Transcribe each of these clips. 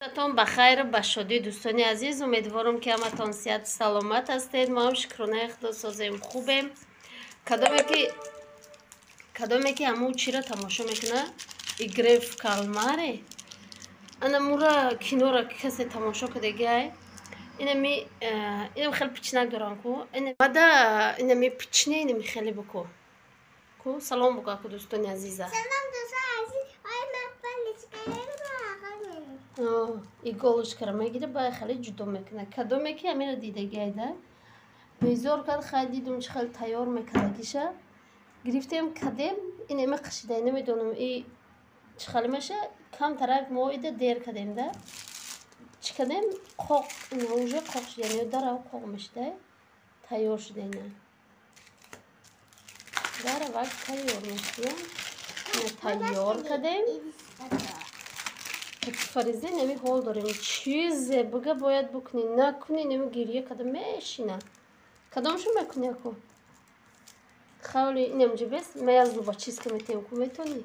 تون بخیر با شادی دوستانی عزیز. امیدوارم که همتون صحت سلامت هستید. ما هم شکرانه خدا سازیم خوبیم. کدومی که همو چی را تماشا میکنه ای گریف کالماره انا مورا کینو را کسی تماشا کده گای اینم خیلی پیچنک دارم کو اینمی پیچنه اینمی خیلی بکو کو سلام بگو کو دوستانی عزیزه. سلام دوستان عزیز. آی ای گلش کرمه گیره باید خیلی جدا میکنه. کدومی که همین را دیده گایده بیزار کرد خیلی دیدم چه خیلی تیار میکنه کشه گرفتیم کدیم این همه قشیده نمیدونم ای چه خیلی میشه کم ترک موعده دیر کدیم ده چه کدیم قاق این اوجه قاق شده یعنی در او قاق میشده تیار شده اینه در وقت تیار میشده تیار کدیم فریزه نمی حال داریم چیزه بگه باید بکنی نکنی نمی گریه کدام میشینه کدامشو میکنی اکو خیلی اینم جبست میازو با چیز که میتونیم کو میتونی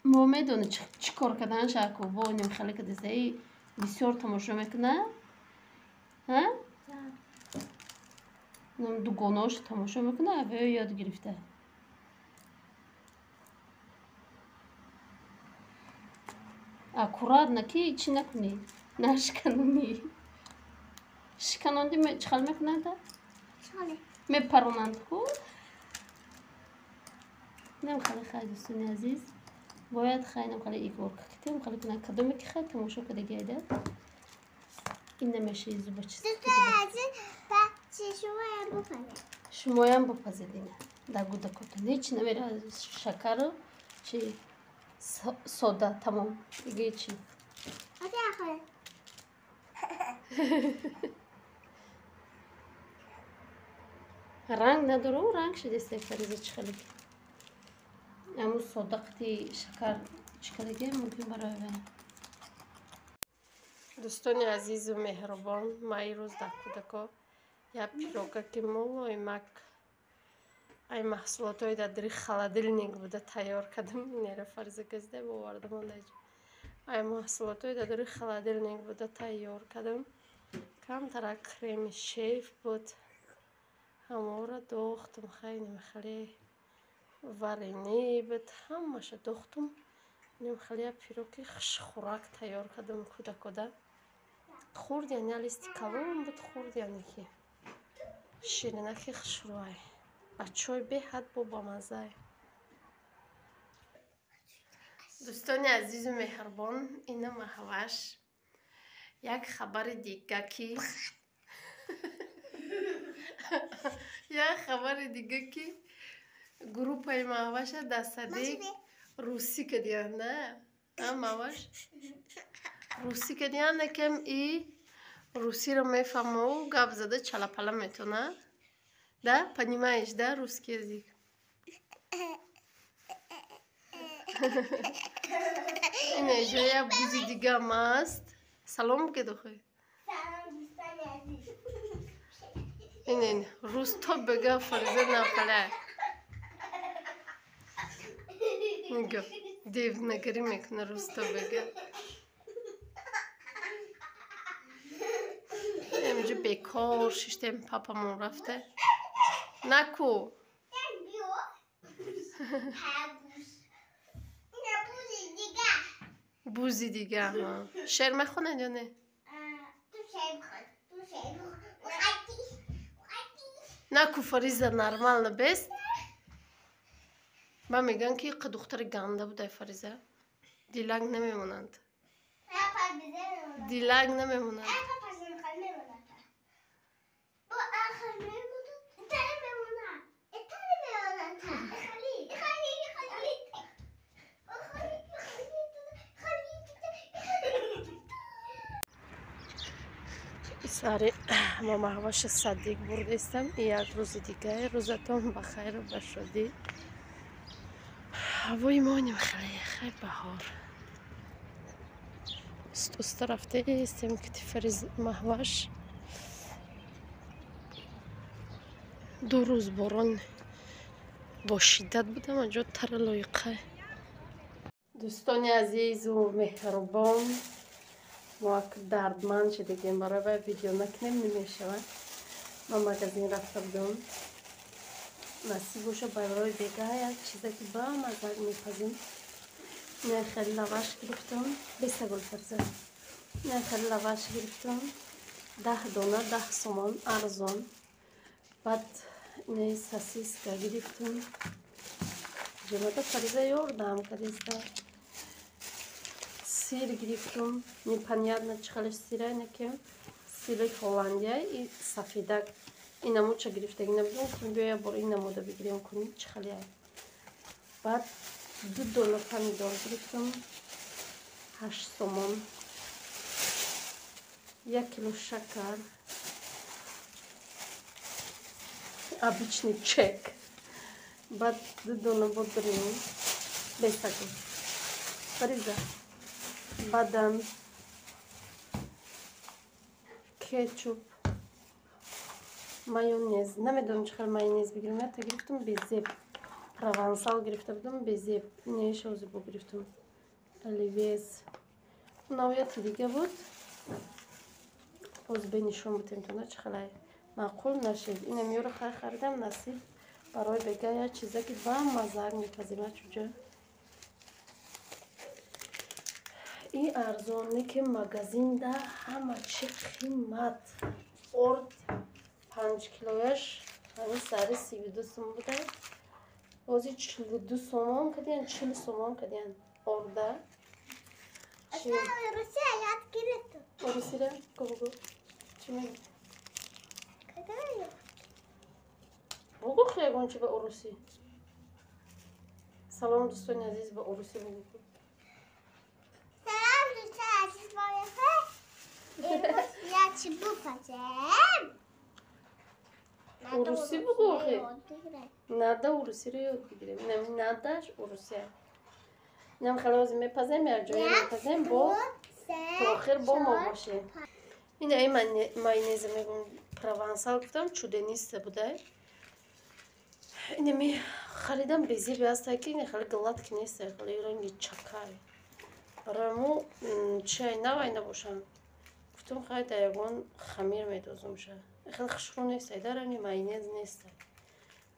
ما میدونه چی کار کردن شاکو با اینم خیلی که دسته بسیار تماشا میکنه اینم دو گناهش تماشا میکنه و یاد گرفته اکورات نکی چی نکنی نشکنونی شکنوندی چخال میکنن تا؟ شخاله میپرونند خود نم خیلی دوستانی عزیز باید خیلی نم خیلی ایگور کتیم خیلی کنن کدومی که خیلی تماشا کده گیده این نمیشه ایزو با چیز دوستان عزیز با شمایم بپزید شمایم بپزیدینه دگو دکتون هیچ نمیره شکر چی سودا تمام دیگه چی آتی آخره رنگ نداره و رنگ شده سفریزه چخلی امو صدقتی شکر چکلگه ممکن برای دوستانی عزیز و مهربان ما ای روز دکو یا پیروگا که مولای مک ای محصولات های در خلادلنیک بوده تیار کردم نیره فرض گزده بواردم اونجا ای محصولات های در خلادلنیک بوده تیار کردم کم تر کریم شیف بود همه را دوختم خیلی وارینی بود همش دوختم نیم خیلی پیروکی خوراک تیار کردم کدا خورد یعنی لیستی کلون بود خورد یعنی که شیرینکی خشروای بچه‌های به حد با مزه. دوستان عزیز و مهربان اینا محوش یک خبر دیگه کی گروپ های محوش دستده روسی کدیان نه محوش روسی کدیان نکم ای روسی رو میفهمه و گپ زده چلا پلا میتونه ده понимаешь да русский язык این اینجا یک بوزی دیگه هم هست سلام که دخوی سلام دوستان عزیز این روز تو بگه فریزه نخله میگه دیو نگری میکنه روز تو بگه اینجا بیکار ششتیم پاپامون رفته نکو بوزی دیگه ها شعر میخونه یا نه؟ تو شعر بخون نکو فریزه نرمال نبست با میگن که که دختر گنده بوده فریزه دیلنگ نمیمونند دیلنگ نمیمونند ساری ما محوش صدیق برده استم یک روز دیگه روزتون بخیر و بشادی هوای ما نیم خیلی بهار است رفته استم که فریز محوش 2 روز باران با شدت بودم اونجا تر لایقه دوستان عزیز و مهربان، ما دردمند شدیم برای ویدیو نکنیم نمیشود. ما مغازین رفته بودم، نصیب باشه برای دیگه یک چیزی که با مزاج میپزیم. نه خیلی لواش گرفتم، 20 گل فرزند. نه خیلی لواش گرفتم، 10 دانه 10 سومان ارزان. بعد نه ساسیسکا گرفتم. جمعه فرزه یوردم کدیسته. سیر گرفتم، непонятно چخالش سیره نکیم. سیر هلندیه ای سفیدک. اینمو چه گرفتگی نبودم که بیایا بر این نموده بگیریم کنیم چخالیه. بعد 2 دانه پمیدور گرفتم، 8 سومون، 1 کیلو شکر، обычный чек. بعد 2 دانه بادرنگ، 20 گل. فریزه. بادام، кетчуп, مایونز. نمیدونم چقدر مایونز بگیرم. تا گرفتم بیزیب پروانسال گرفته بودم، بیزیب نیشوزی بو گرفتم، الیویز نوعیت دیگه بود. باز بینشون بودیم تو نه چقدر معقول نشد. این میاره خریدم نصیب برای بگه یا چیزی که با مزاج میپذیرم. چجا این ارزونه که مغازین ده همه چی قیمت ارد 5 کیلویش همین سر 32 سوم بوده. بازی 42 سوم کدین 40 سوم کدین ارده. اصلا روسی یاد گرفتم. روسی را بگو چی میگی؟ کدوم؟ بگو خیلی چی به روسی. سلام دوستان عزیز به روسی بگو. سلام دوستان عزیز امروز یا چی بپزم؟ روسی بگو خیلی. نده روسی رو یاد بگیریم. نم ندهش روسی. نم خلاص میپزم یا جایی میپزم با تا آخر با ما باشه. این مایونز میگم پروانسال گفتم چوده نیست بوده. این می خریدم بیزی بیاسته که این خیلی گلات که نیست، خیلی رنگی چکای. برای مو چای نوای نباشم. گفتم خیلی دیگون خمیر میدوزم شه. خیلی خشکو نیست، درنی مایونز نیست.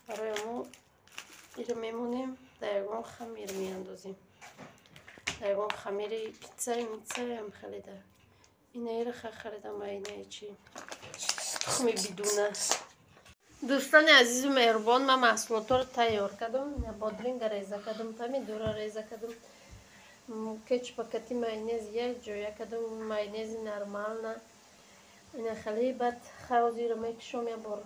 برای مو ایره میمونیم دیگون خمیر میاندازیم. دیگون خمیری پیتزای هم خیلی ده. این ایره خریدم مایونز چی؟ تخمی بدونه. دوستان عزیز و مهربان، من محصولات رو تیار کردم. بادرنگ ریزه کردم، پمیدور ریزه کردم، кетчуп پاکتی مایونز یک جویا کردم، مایونز نرمال نه. این خیلی بعد خوازی رو میکشم یا بار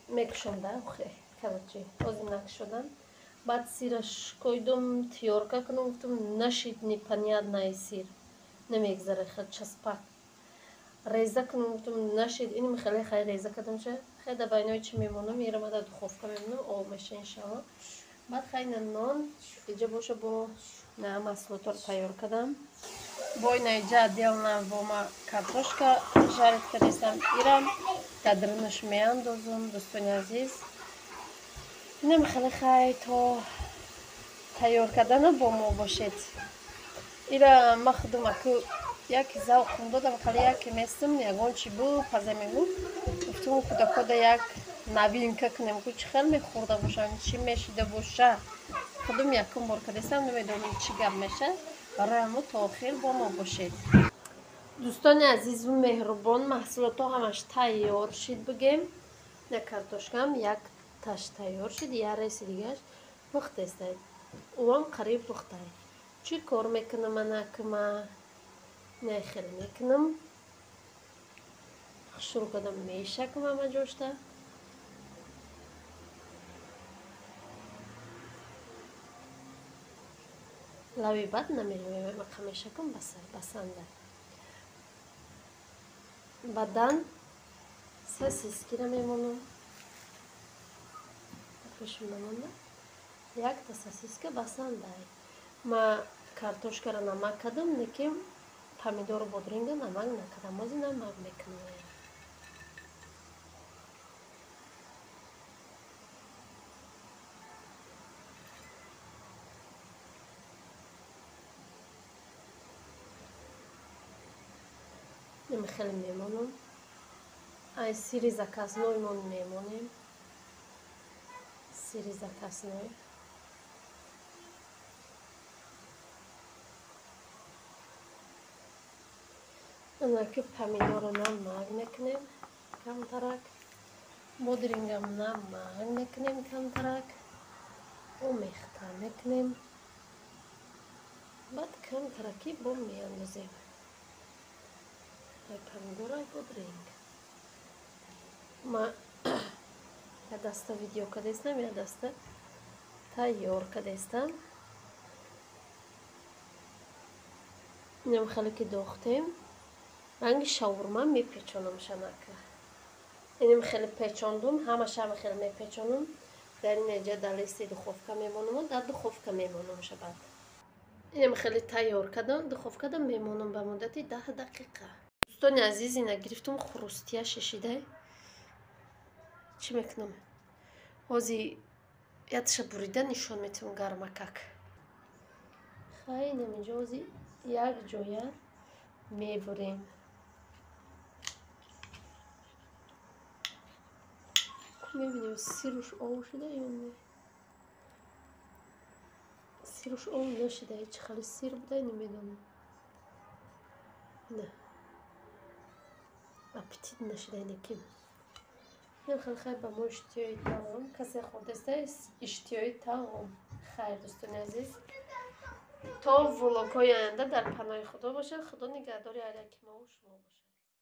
میکشم ده خیلی کلچی بازی نکشدم. بعد سیرش کویدم تیارکا کنم. گفتم نشید نیپنیاد نه سیر نمیگذره خیلی چسبک. ریزه کنم گفتم نشید. اینم خیلی ریزه کردم شه. خیلی دباینا چی میمونه میرم در دخوفکا میمونه او میشه انشالله. بعد خیلی نان اینجا باشه با نه محصولات رو تیار کردم. با اینجا отдельно با ما کارتوشکا жарить کردم. ایرم قدرنش میاندازم دوستان عزیز. اینم خیلی تا تیار کردن با ما باشید. ایرا مخدوم اکو یک ذوق دادم خیلی یک میستم یگان چی بود پزه میگو. گفتم کدا یک نوینکه کنیم که چی خیلی میخورده باشم چی میشیده باشه. خودم یکم بار کردم نمیدونم چی گپ میشه. برای ما تا آخر با ما باشید. دوستان عزیز و مهربان، محصولات همش تیار شد بگیم. نه کارتوشکم یک تاش تیار شد، یا ریس دیگهش پخته است. اون قریب پخته. چی کار میکنم من که نه خیلی میکنم. شروع کردم میشه که من جوشته. لوی بد نمیلوی مقامش کم بسنده. بعدن سوسیسکی رو میمونم. خوشم نمونده. یک تا سوسیسکی بسنده. ما کارتوشکا رو نمک کردم نکیم. پمیدور و بادرنگ نمک نکردم. مازی نمک میکنم. Им хеле мемонам. Ай сири заказноимон мемонем. Сири заказной. Онаки помидорам магнекнем камтарак. Бодрингам магнекнем камтарак. Омехта мекнем. Бад камтараки бом меандозем. Ай помидорай бодринг. Ма ядаста видео кадестам, ядаста тайёр кадестам. Инам хеле ки дохтем. Ранги шаурма мепечонам шанака. Инам хеле печондум, ҳамаша хеле мепечонам. Дар ин эҷа дар листи духовка мемонам, дар духовка мемонам шабад. Инам хеле тайёр кардам, духовкада мемонам ба муддати 10 дақиқа. Дӯстони азиз, ина гирифтам хурустия шишидай. Чӣ мекунам? Ҳозир ядша бурида нишон метавонам гармакак. Хай наминҷо ҳозир як ҷоя мебурем. мебинем сируш ов шуда ё не? Сируш ов нашуда, чӣ хеле сир буда намедонам. Не. Аппетит нашуда неким. Хеле ба мо иштиёи таом. Касе хурдаста иштиёи таом. Хайр дӯстони азиз. То влогҳои оянда дар паноҳи худо бошад. Худо нигаҳдори ҳар яки мо шумо бошад.